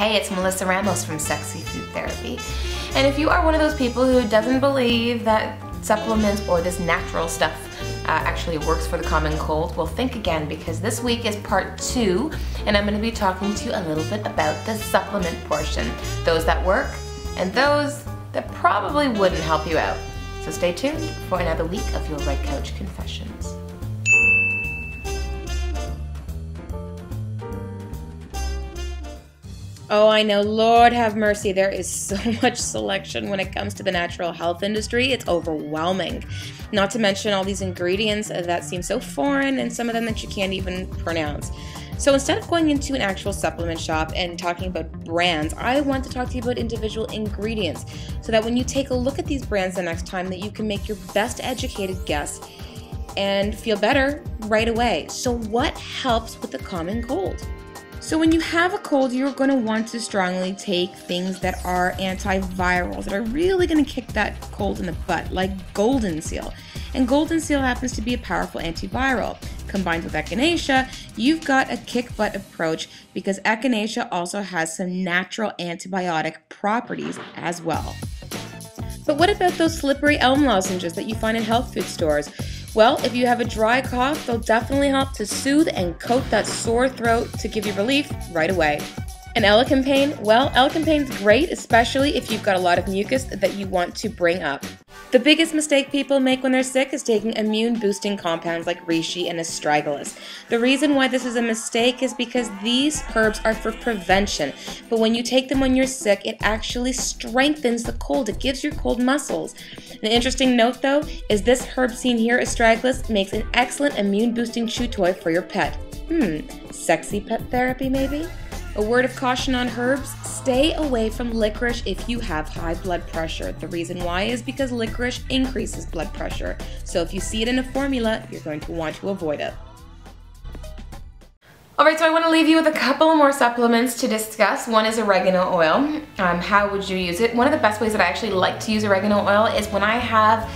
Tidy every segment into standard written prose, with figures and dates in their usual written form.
Hey, it's Melissa Ramos from Sexy Food Therapy. And if you are one of those people who doesn't believe that supplements or this natural stuff actually works for the common cold, well, think again, because this week is part 2 and I'm going to be talking to you a little bit about the supplement portion. Those that work and those that probably wouldn't help you out. So stay tuned for another week of your Red Couch Confessions. Oh, I know, Lord have mercy, there is so much selection when it comes to the natural health industry. It's overwhelming. Not to mention all these ingredients that seem so foreign and some of them that you can't even pronounce. So instead of going into an actual supplement shop and talking about brands, I want to talk to you about individual ingredients so that when you take a look at these brands the next time that you can make your best educated guess and feel better right away. So what helps with the common cold? So when you have a cold, you're going to want to strongly take things that are antivirals, that are really going to kick that cold in the butt, like Goldenseal. And Goldenseal happens to be a powerful antiviral. Combined with Echinacea, you've got a kick-butt approach because Echinacea also has some natural antibiotic properties as well. But what about those slippery elm lozenges that you find in health food stores? Well, if you have a dry cough, they'll definitely help to soothe and coat that sore throat to give you relief right away. And Elecampane? Well, Elecampane's great, especially if you've got a lot of mucus that you want to bring up. The biggest mistake people make when they're sick is taking immune-boosting compounds like reishi and astragalus. The reason why this is a mistake is because these herbs are for prevention, but when you take them when you're sick, it actually strengthens the cold. It gives your cold muscles. An interesting note, though, is this herb seen here, astragalus, makes an excellent immune-boosting chew toy for your pet. Sexy pet therapy, maybe? A word of caution on herbs, stay away from licorice if you have high blood pressure. The reason why is because licorice increases blood pressure. So if you see it in a formula, you're going to want to avoid it. Alright, so I want to leave you with a couple more supplements to discuss. One is oregano oil. How would you use it? One of the best ways that I actually like to use oregano oil is when I have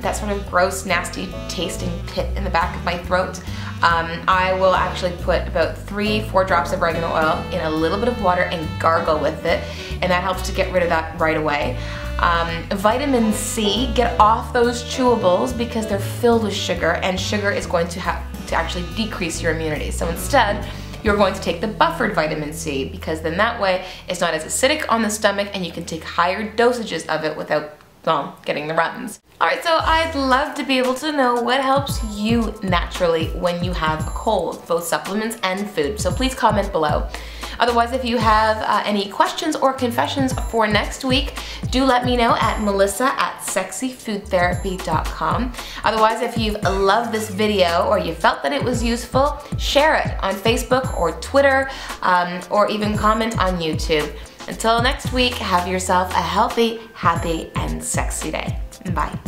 that sort of gross, nasty tasting pit in the back of my throat. I will actually put about 3-4 drops of oregano oil in a little bit of water and gargle with it, and that helps to get rid of that right away. Vitamin C, get off those chewables because they're filled with sugar, and sugar is going to have to actually decrease your immunity. So instead, you're going to take the buffered vitamin C because then that way it's not as acidic on the stomach and you can take higher dosages of it without, well, getting the runs. Alright, so I'd love to be able to know what helps you naturally when you have a cold, both supplements and food, so please comment below. Otherwise, if you have any questions or confessions for next week, do let me know at melissa@sexyfoodtherapy.com. Otherwise, if you've loved this video or you felt that it was useful, share it on Facebook or Twitter, or even comment on YouTube. Until next week, have yourself a healthy, happy, and sexy day. Bye.